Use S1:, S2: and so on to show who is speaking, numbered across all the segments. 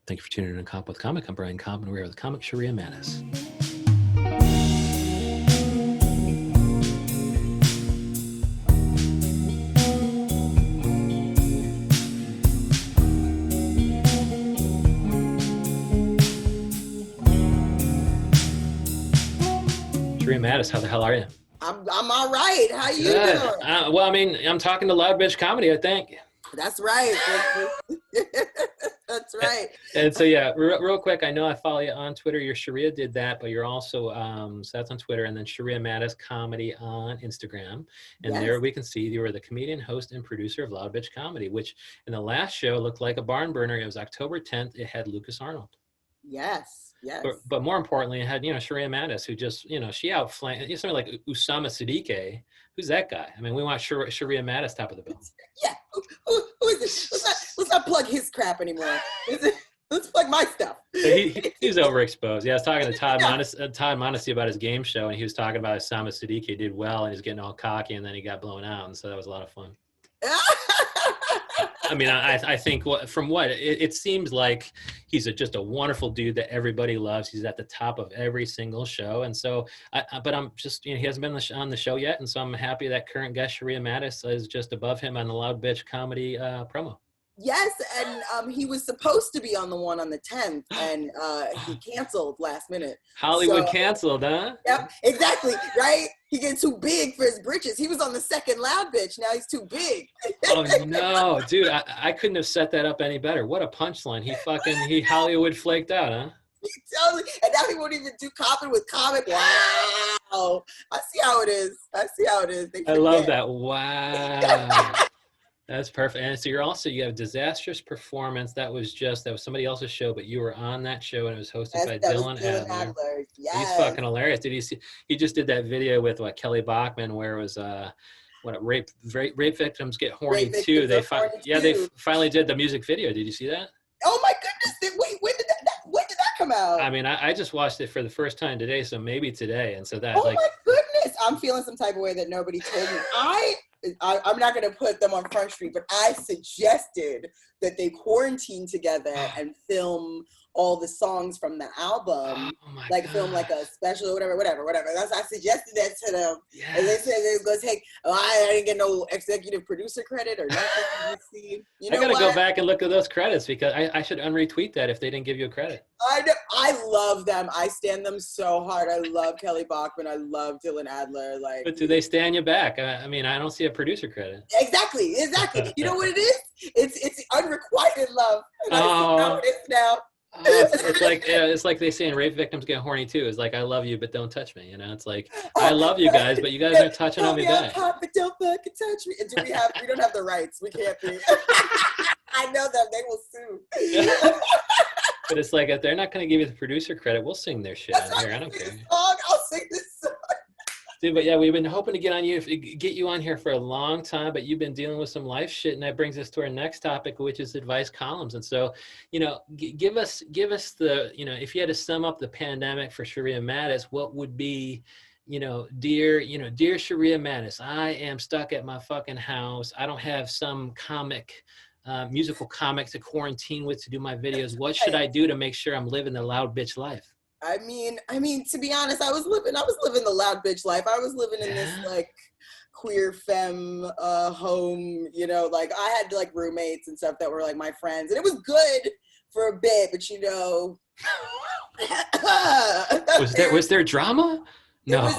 S1: Thank you for tuning in to Cop with Comic. I'm Brian Koppen. We're here with comic Sheria Mattis. Sheria Mattis, how the hell are you?
S2: I'm all right. How you
S1: Good.
S2: doing?
S1: Well, I mean, I'm talking to Loud Bitch Comedy, I think.
S2: That's right. That's right.
S1: And so, yeah, real quick, I know I follow you on Twitter. Your Sheria did that, but you're also, so that's on Twitter, and then Sheria Mattis Comedy on Instagram. And
S2: Yes.
S1: there we can see you were the comedian, host, and producer of Loud Bitch Comedy, which in the last show looked like a barn burner. It was October 10th. It had Lucas Arnold.
S2: Yes.
S1: But more importantly, it had, Sheria Mattis, who just, she outflanked, somebody like Usama Siddiqui. Who's that guy? I mean, we want Sheria Mattis top of the bill.
S2: Yeah. Who is it? Let's not plug his crap anymore. Let's plug my stuff.
S1: He's overexposed. Yeah, I was talking to Todd Mondesi about his game show, and he was talking about Usama Siddiqui did well, and he's getting all cocky, and then he got blown out, and so that was a lot of fun. I mean, I think it seems like he's just a wonderful dude that everybody loves. He's at the top of every single show. And so, but I'm just, he hasn't been on the show yet. And so I'm happy that current guest, Sheria Mattis, is just above him on the Loud Bitch Comedy promo.
S2: Yes, and he was supposed to be on the one on the 10th, and he canceled last minute.
S1: Hollywood canceled, huh?
S2: Yep, exactly, right? He getting too big for his britches. He was on the second Loud Bitch. Now he's too big.
S1: Oh, no, dude, I couldn't have set that up any better. What a punchline. He Hollywood flaked out, huh?
S2: Totally. And now he won't even do Koppen with comic. Wow. I see how it is.
S1: I love that. Wow. That's perfect. And so you have Disastrous Performance. That was somebody else's show, but you were on that show, and it was hosted by Dylan Adler.
S2: Yes.
S1: He's fucking hilarious. Did you see? He just did that video with Kelly Bachman, where it was rape victims get horny too. They finally did the music video. Did you see that?
S2: Oh my goodness! Wait, when did that come out?
S1: I mean, I just watched it for the first time today, so maybe today. And so that.
S2: Oh my goodness! I'm feeling some type of way that nobody told me. I'm not going to put them on Front Street, but I suggested that they quarantine together and film all the songs from the album, film like a special, whatever. I suggested that to them. Yes. And they said they was going to take, I didn't get no executive producer credit or nothing.
S1: I got to go back and look at those credits, because I should unretweet that if they didn't give you a credit.
S2: I know. I love them. I stand them so hard. I love Kelly Bachman. I love Dylan Adler.
S1: But do they stand you back? I mean, I don't see a producer credit.
S2: Exactly. You know what it is? It's unrequited love. And I see how it is now.
S1: It's like they say in Rape Victims Get Horny Too. It's like, I love you, but don't touch me. It's like, I love you guys, but you guys are touching on me back.
S2: Hot, but don't fucking touch me. And we don't have the rights. We can't be. I know them. They will sue.
S1: But it's like, if they're not going to give you the producer credit, we'll sing their shit out here. I don't care.
S2: I'll sing this song.
S1: Dude, but yeah, we've been hoping to get you on here for a long time, but you've been dealing with some life shit, and that brings us to our next topic, which is advice columns. And so, give us the, if you had to sum up the pandemic for Sheria Mattis, what would be, dear Sheria Mattis, I am stuck at my fucking house. I don't have some musical comic to quarantine with to do my videos. What should I do to make sure I'm living the Loud Bitch life?
S2: I mean, to be honest, I was living the Loud Bitch life. I was living in this queer femme home, I had roommates and stuff that were my friends, and it was good for a bit, but
S1: was there drama? No.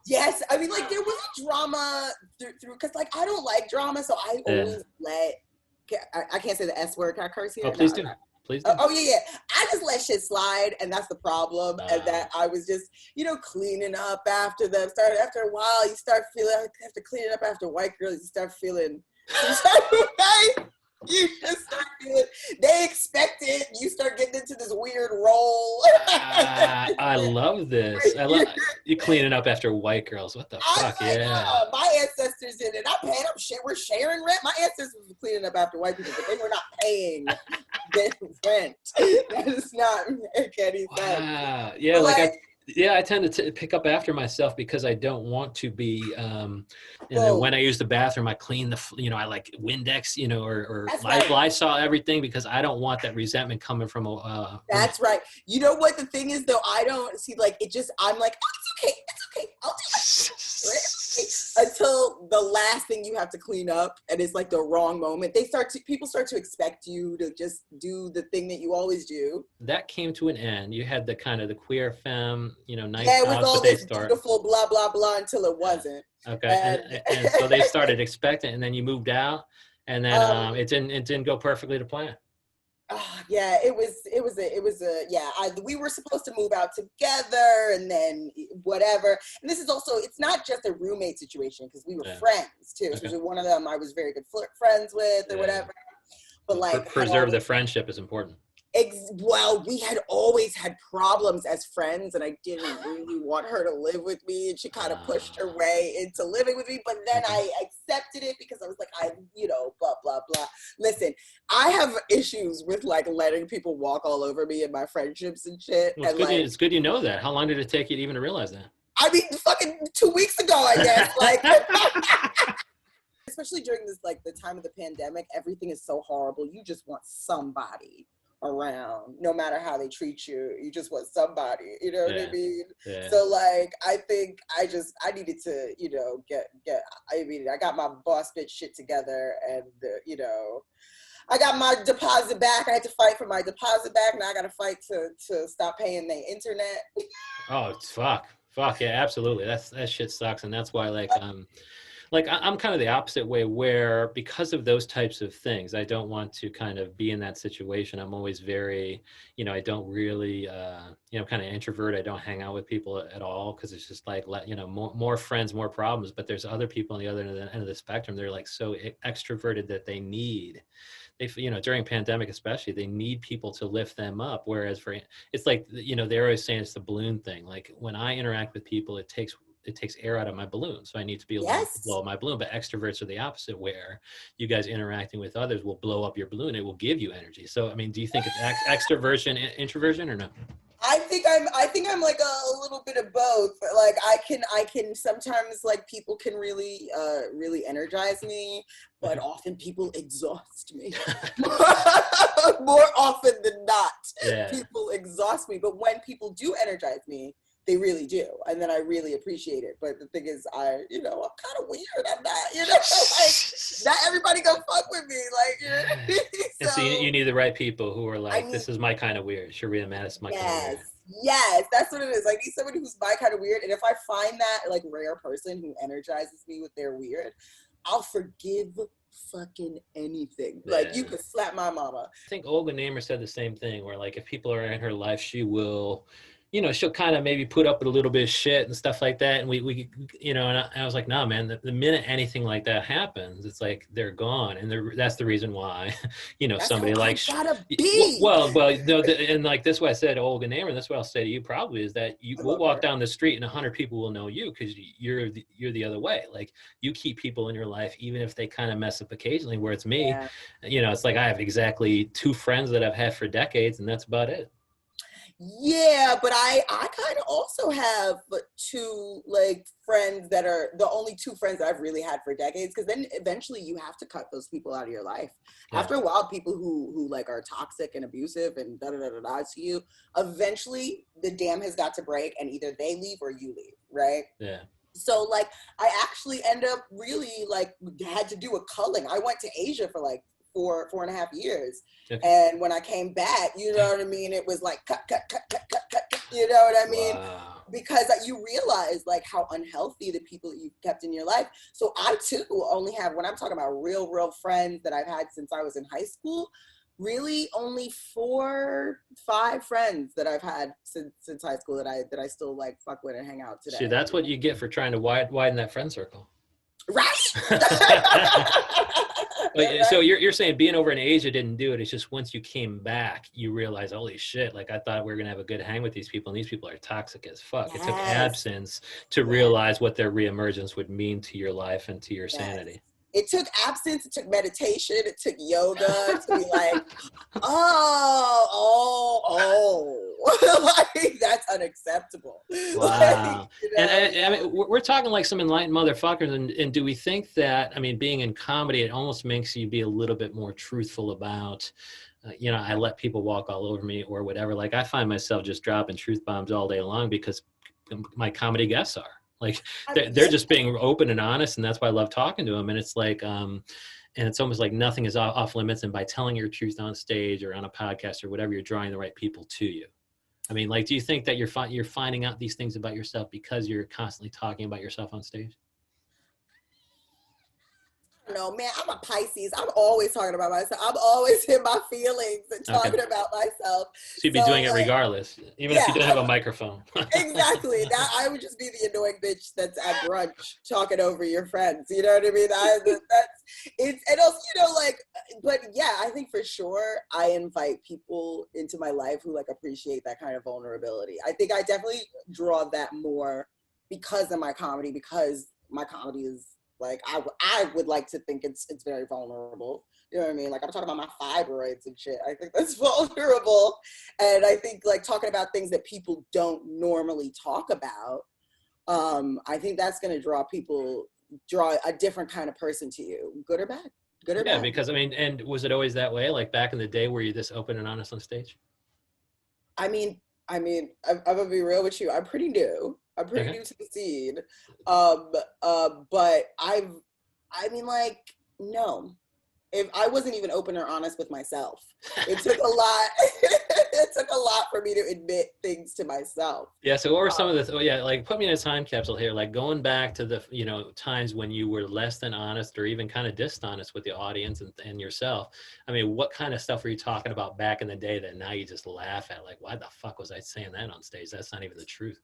S2: Yes, I mean, there was drama through because I don't like drama, so I always I can't say the S word. Can I curse here?
S1: Oh, please do. Please do.
S2: Yeah. I just let shit slide, and that's the problem. And that I was just, cleaning up after them. After a while, you start feeling, after cleaning up after white girls, you start feeling some type of way. You just start feeling, they expect it. You start getting into this weird role.
S1: I love this. I love you cleaning up after white girls. What the fuck? Yeah.
S2: My ancestors did it. I paid them shit. We're sharing rent. My ancestors were cleaning up after white people, but they were not paying their rent. That does not make any sense.
S1: Yeah, Yeah, I tend to pick up after myself because I don't want to be. And then
S2: Boom.
S1: when I use the bathroom, I clean I like Windex, or
S2: That's right.
S1: Lysol everything because I don't want that resentment coming from
S2: That's right. You know what the thing is though? I don't see like it just I'm like, oh, it's okay. It's okay. I'll do it. It's okay. Until the last thing you have to clean up and it's like the wrong moment. People start to expect you to just do the thing that you always do.
S1: That came to an end. You had the kind of the queer femme, nice
S2: Yeah, it was
S1: house, but
S2: all
S1: they
S2: this
S1: start.
S2: beautiful blah blah blah until it
S1: Yeah.
S2: wasn't.
S1: Okay,
S2: And
S1: and so they started expecting, and then you moved out, and then it didn't go perfectly to plan.
S2: yeah, we were supposed to move out together and then whatever. And this is also, it's not just a roommate situation because we were
S1: Yeah.
S2: friends too.
S1: Okay.
S2: So one of them I was very good friends with or whatever. But like
S1: preserve the friendship is important.
S2: Well, we had always had problems as friends, and I didn't really want her to live with me, and she kind of pushed her way into living with me. But then I accepted it because I was like, blah blah blah. Listen, I have issues with like letting people walk all over me in my friendships and shit.
S1: Well, it's good you know that. How long did it take you to even realize that?
S2: I mean, fucking 2 weeks ago, I guess. Like, especially during this, like the time of the pandemic, everything is so horrible. You just want somebody around, no matter how they treat you. You just want somebody, you know what I mean? Yeah. So like, I think I needed to, I got my boss bitch shit together, and I got my deposit back. I had to fight for my deposit back. Now I got to fight to stop paying the internet.
S1: Oh, fuck, yeah, absolutely. That shit sucks, and that's why I'm kind of the opposite way, where because of those types of things, I don't want to kind of be in that situation. I'm always very, I don't really, kind of introvert. I don't hang out with people at all because it's just like, more friends, more problems. But there's other people on the other end of the spectrum. They're like so extroverted that during pandemic especially, they need people to lift them up. Whereas it's like, they're always saying it's the balloon thing. Like when I interact with people, it takes air out of my balloon. So I need to be able to blow up my balloon. But extroverts are the opposite, where you guys interacting with others will blow up your balloon. It will give you energy. So, I mean, do you think it's extroversion, introversion, or no?
S2: I think I'm like a little bit of both. Like I can sometimes, like, people can really energize me, but often people exhaust me. More often than not, people exhaust me. But when people do energize me, they really do, and then I really appreciate it. But the thing is, I'm kind of weird. I'm not, like, not everybody gonna fuck with me, like.
S1: And so you need the right people who are like, this is my kind of weird. Sheria Mattis, my kind of weird.
S2: Yes, that's what it is. I need somebody who's my kind of weird, and if I find that like rare person who energizes me with their weird, I'll forgive fucking anything. Yeah. Like, you could slap my mama.
S1: I think Olga Namer said the same thing, where like if people are in her life, she will, she'll kind of maybe put up with a little bit of shit and stuff like that. And we and I was like, no, man, the minute anything like that happens, it's like they're gone. And that's the reason why, that's somebody like,
S2: gotta be.
S1: Well, no, and like this, what I said to Olga Namer, and that's what I'll say to you probably, is that we'll walk down the street and 100 people will know you because you're the other way. Like, you keep people in your life, even if they kind of mess up occasionally, where it's me, it's like I have exactly 2 friends that I've had for decades, and that's about it.
S2: Yeah, but I kind of also have 2 like friends that are the only 2 friends that I've really had for decades, because then eventually you have to cut those people out of your life. Yeah. After a while, people who like are toxic and abusive and da-da-da-da-da to you, eventually the dam has got to break, and either they leave or you leave, right? Yeah. So like I actually end up really like had to do a culling. I went to Asia for like 4.5 years. Okay. And when I came back, you know what I mean? It was like cut, you know what I mean? Wow. Because you realize like how unhealthy the people that you've kept in your life. So I too only have, when I'm talking about real friends that I've had since I was in high school, really only 4, 5 friends that I've had since high school that I still like fuck with and hang out today.
S1: See, that's what you get for trying to widen that friend circle.
S2: Right.
S1: So you're saying being over in Asia didn't do it. It's just once you came back, you realize, holy shit, like I thought we were going to have a good hang with these people, and these people are toxic as fuck. Yes. It took absence to realize what their reemergence would mean to your life and to your sanity.
S2: It took absence, it took meditation, it took yoga to be like, oh. Like, that's unacceptable.
S1: Wow.
S2: Like, you
S1: And
S2: know?
S1: I mean, we're talking like some enlightened motherfuckers. And do we think that, I mean, being in comedy, it almost makes you be a little bit more truthful about, you know, I let people walk all over me or whatever. Like I find myself just dropping truth bombs all day long because my comedy guests are like, they're
S2: Yeah.
S1: just being open and honest. And that's why I love talking to them. And it's like, and it's almost like nothing is off limits. And by telling your truth on stage or on a podcast or whatever, you're drawing the right people to you. I mean, like, do you think that you're finding out these things about yourself because you're constantly talking about yourself on stage?
S2: No, man, I'm a Pisces. I'm always talking about myself. I'm always in my feelings and
S1: Okay.
S2: talking about myself.
S1: So you'd be
S2: So,
S1: doing it
S2: like,
S1: regardless, even if
S2: yeah,
S1: you didn't have a microphone.
S2: exactly. That I would just be the annoying bitch that's at brunch talking over your friends. You know what I mean? That's it's, and also, you know, like, but yeah, I think for sure I invite people into my life who like appreciate that kind of vulnerability. I think I definitely draw that more because of my comedy, because my comedy is like, I would like to think it's very vulnerable. You know what I mean? Like, I'm talking about my fibroids and shit. I think that's vulnerable. And I think like talking about things that people don't normally talk about, I think that's going to draw a different kind of person to you, good or bad, good or
S1: Yeah,
S2: bad.
S1: because I mean, and was it always that way? Like back in the day, were you this open and honest on stage?
S2: I mean, I'm gonna be real with you. I'm pretty new. I'm pretty
S1: Okay.
S2: new to the scene. But I mean, like, no. If I wasn't even open or honest with myself, it took a lot. It took a lot for me to admit things to myself.
S1: Yeah. So what were some
S2: Um,
S1: of the, oh yeah, like put me in a time capsule here, like going back to the, you know, times when you were less than honest or even kind of dishonest with the audience and yourself. I mean, what kind of stuff were you talking about back in the day that now you just laugh at? Like, why the fuck was I saying that on stage? That's not even the truth.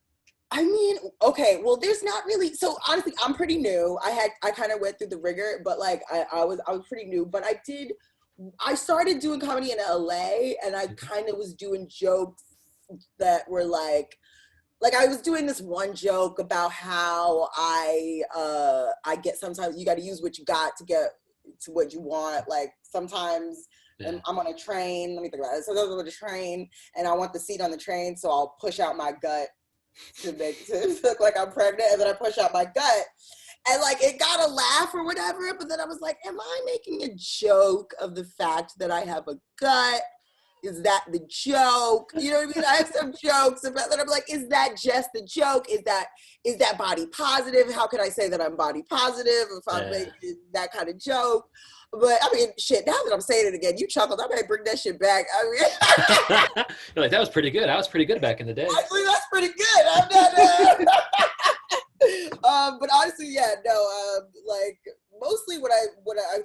S2: I mean, okay, well, there's not really. So honestly, I'm pretty new. I kind of went through the rigor, but like I was pretty new. But I started doing comedy in LA, and I kind of was doing jokes that were like I was doing this one joke about how I get, sometimes you got to use what you got to get to what you want. Like sometimes
S1: Yeah.
S2: I'm on a train. Let me think about it. So I was on a train, and I want the seat on the train, so I'll push out my gut to look like I'm pregnant, and then I push out my gut. And like it got a laugh or whatever, but then I was like, am I making a joke of the fact that I have a gut? Is that the joke? You know what I mean? I have some jokes about that. I'm like, is that just the joke? Is that body positive? How can I say that I'm body positive if I'm
S1: Yeah.
S2: making that kind of joke? But I mean, shit, now that I'm saying it again, you chuckled. I might bring that shit back. I mean,
S1: You're like, that was pretty good. I was pretty good back in the day.
S2: actually, that's pretty good. I'm not. But honestly, yeah, no. Like mostly what I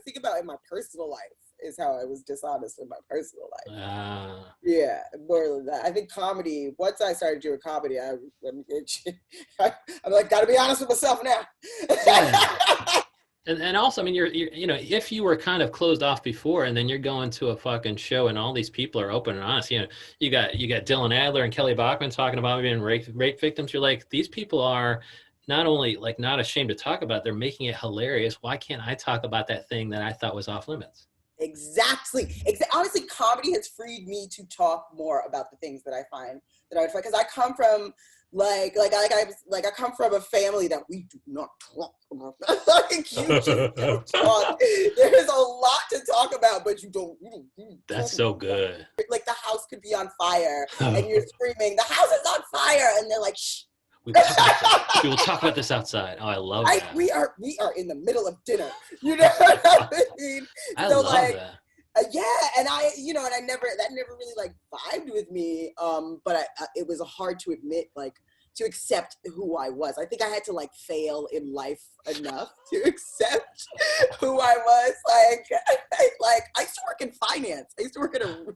S2: think about in my personal life is how I was dishonest in my personal life.
S1: Ah.
S2: Yeah, more than that. I think comedy. Once I started doing comedy, I'm like, gotta be honest with myself now.
S1: Yeah. And also, I mean, you're, you know, if you were kind of closed off before, and then you're going to a fucking show, and all these people are open and honest. You know, you got Dylan Adler and Kelly Bachman talking about being rape victims. You're like, these people are not only like not ashamed to talk about it, they're making it hilarious. Why can't I talk about that thing that I thought was off limits?
S2: Exactly. Honestly, comedy has freed me to talk more about the things that I find because I come from I come from a family that we do not talk about. Like you just don't talk. There's a lot to talk about, but you don't.
S1: That's so good.
S2: Like the house could be on fire, and you're screaming, "The house is on fire!" And they're like, "Shh."
S1: We will talk about this outside. Oh, I love that.
S2: We are in the middle of dinner. You know what I mean?
S1: I
S2: So
S1: love
S2: like,
S1: that.
S2: yeah, and I never really like vibed with me. But it was hard to admit, like, to accept who I was. I think I had to like fail in life enough to accept who I was. Like I used to work in finance. I used to work at a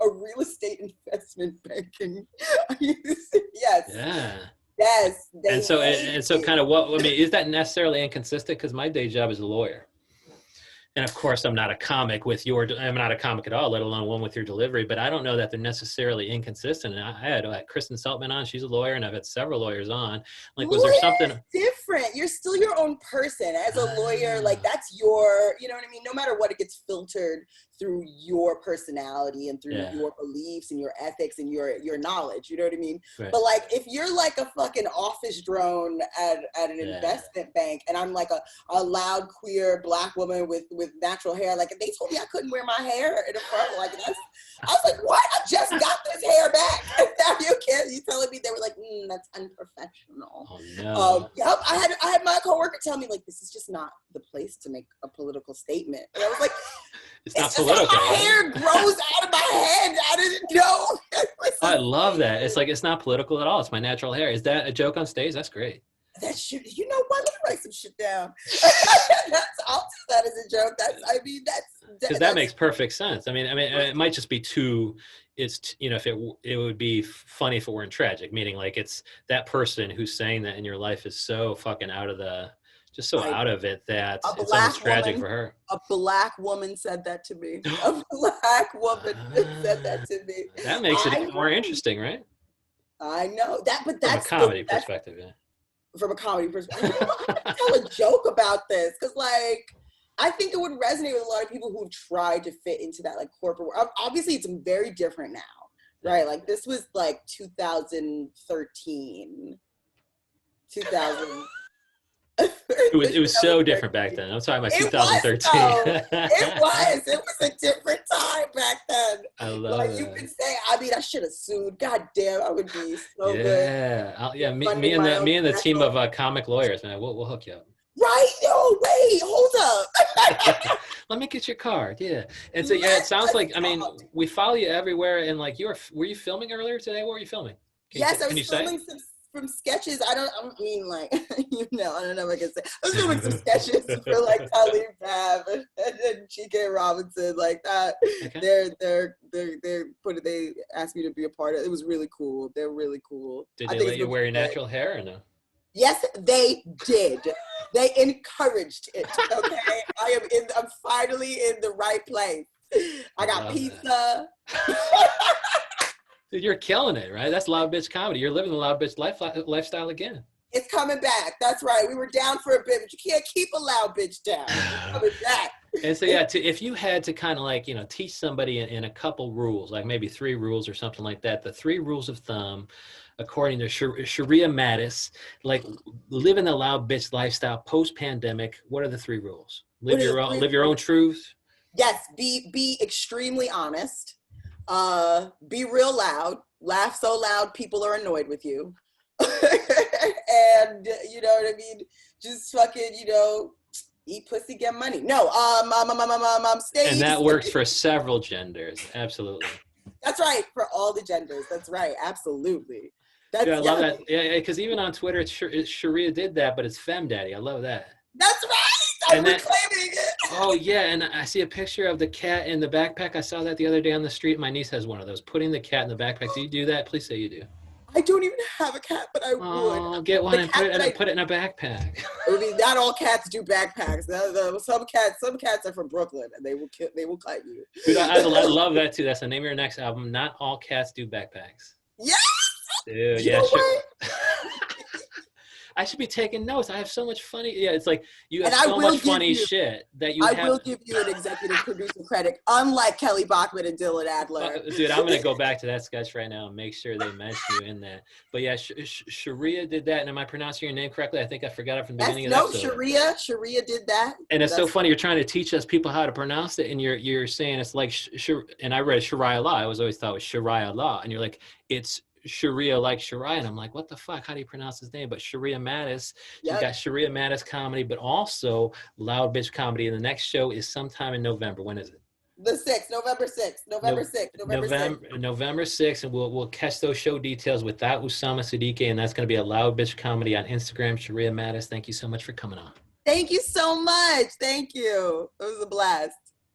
S2: real estate investment banking. Yes.
S1: Yeah.
S2: Yes,
S1: And
S2: they hate
S1: so
S2: me.
S1: kind of what, I mean, is that necessarily inconsistent? Because my day job is a lawyer. And of course, I'm not a comic I'm not a comic at all, let alone one with your delivery, but I don't know that they're necessarily inconsistent. And I had Kristen Seltman on, she's a lawyer, and I've had several lawyers on. Like, was there
S2: Lawyer
S1: something?
S2: is different. You're still your own person as a lawyer. Like
S1: Ah,
S2: that's your, you know what I mean? No matter what, it gets filtered through your personality and through
S1: Yeah.
S2: your beliefs and your ethics and your knowledge. You know what I mean?
S1: Right.
S2: But like, if you're like a fucking office drone at an
S1: Yeah.
S2: investment bank, and I'm like a loud queer Black woman with natural hair, like if they told me I couldn't wear my hair in the front, like that's, I was like, what? I just got this hair back. And now you telling me? They were like, that's unprofessional.
S1: Oh no.
S2: Yep. I had my coworker tell me, like, this is just not the place to make a political statement. And I was like,
S1: it's not
S2: just
S1: political.
S2: how my hair grows out of my head. I didn't know.
S1: I love that. It's like, it's not political at all. It's my natural hair. Is that a joke on stage? That's great.
S2: That shit, you know what? Let me write some shit down. I'll do that as a joke.
S1: Because that makes perfect sense. I mean, it might just be too. It's, you know, if it would be funny if it weren't tragic. Meaning, like, it's that person who's saying that in your life is so fucking out of the, just so out of it that it's almost tragic for her.
S2: A Black woman said that to me. A Black woman said that to me.
S1: That makes it even more interesting, right?
S2: I know that, but that's
S1: from a comedy perspective, yeah.
S2: From a comedy perspective, I have to tell a joke about this because, like, I think it would resonate with a lot of people who try to fit into that, like, corporate world. Obviously, it's very different now, right? Like, this was like 2013, 2000.
S1: It was so different back then. I'm talking about 2013.
S2: It was a different time back then.
S1: I love
S2: like,
S1: that.
S2: You could say, I mean, I should have sued. God damn, I would be so good.
S1: Yeah, me and the team of comic lawyers, man. We'll hook you up.
S2: Right? No, wait, hold up.
S1: Let me get your card. Yeah. And so, yeah, it sounds like, I mean, we follow you everywhere. And like, were you filming earlier today? What were you filming?
S2: I was filming some sketches. I don't mean, like, you know, I don't know if I can say. I was filming some sketches for like Talib Bab and Chike Robinson, like that. Okay. They asked me to be a part of it. It was really cool. They're really cool.
S1: Did they let you wear your natural hair or no?
S2: Yes, they did. They encouraged it. Okay, I'm finally in the right place. I got pizza.
S1: Dude, you're killing it, right? That's loud bitch comedy. You're living the loud bitch lifestyle again.
S2: It's coming back. That's right. We were down for a bit, but you can't keep a loud bitch down. It's coming back.
S1: And so, yeah, if you had to kind of like, you know, teach somebody in a couple rules, like maybe 3 rules or something like that, the 3 rules of thumb, according to Sheria Mattis, like living the loud bitch lifestyle post-pandemic, what are the 3 rules? Live your own truth.
S2: Yes, be extremely honest. Be real loud, laugh so loud people are annoyed with you. And you know what I mean? Just fucking, you know, eat pussy, get money. No, stay.
S1: And that works for several genders. Absolutely.
S2: That's right. For all the genders. That's right. Absolutely.
S1: I love that. Yeah, because even on Twitter, it's Sheria did that, but it's Femme Daddy. I love that.
S2: That's right. I'm reclaiming it.
S1: Oh, yeah. And I see a picture of the cat in the backpack. I saw that the other day on the street. My niece has one of those. Putting the cat in the backpack. Do you do that? Please say you do.
S2: I don't even have a cat, but I would.
S1: Oh, get one and put it in a backpack.
S2: I mean, not all cats do backpacks. Some cats are from Brooklyn, and they will cut you.
S1: Dude, I love that too. That's the name of your next album. Not all cats do backpacks.
S2: Yes.
S1: Dude,
S2: yeah. Sure.
S1: I should be taking notes. I have so much funny. Yeah, it's like you have so much funny shit that you. I
S2: will give you an executive producer credit, unlike Kelly Bachman and Dylan Adler.
S1: Dude, I'm gonna go back to that sketch right now and make sure they mention you in that. But yeah, Sheria did that, and am I pronouncing your name correctly? I think I forgot it from the beginning of the episode.
S2: Sheria did that.
S1: And it's so funny. You're trying to teach us people how to pronounce it, and you're saying it's like and I read Sharia law. I always thought it was Sharia law, and you're like it's Sheria like Sharia, and I'm like, what the fuck? How do you pronounce his name? But Sheria Mattis, you got Sheria Mattis comedy, but also loud bitch comedy. And the next show is sometime in November. When is it?
S2: The 6th, November 6th.
S1: November 6th, and we'll catch those show details without Usama Siddiqui, and that's going to be a loud bitch comedy on Instagram. Sheria Mattis, thank you so much for coming on.
S2: Thank you so much. Thank you. It was a blast.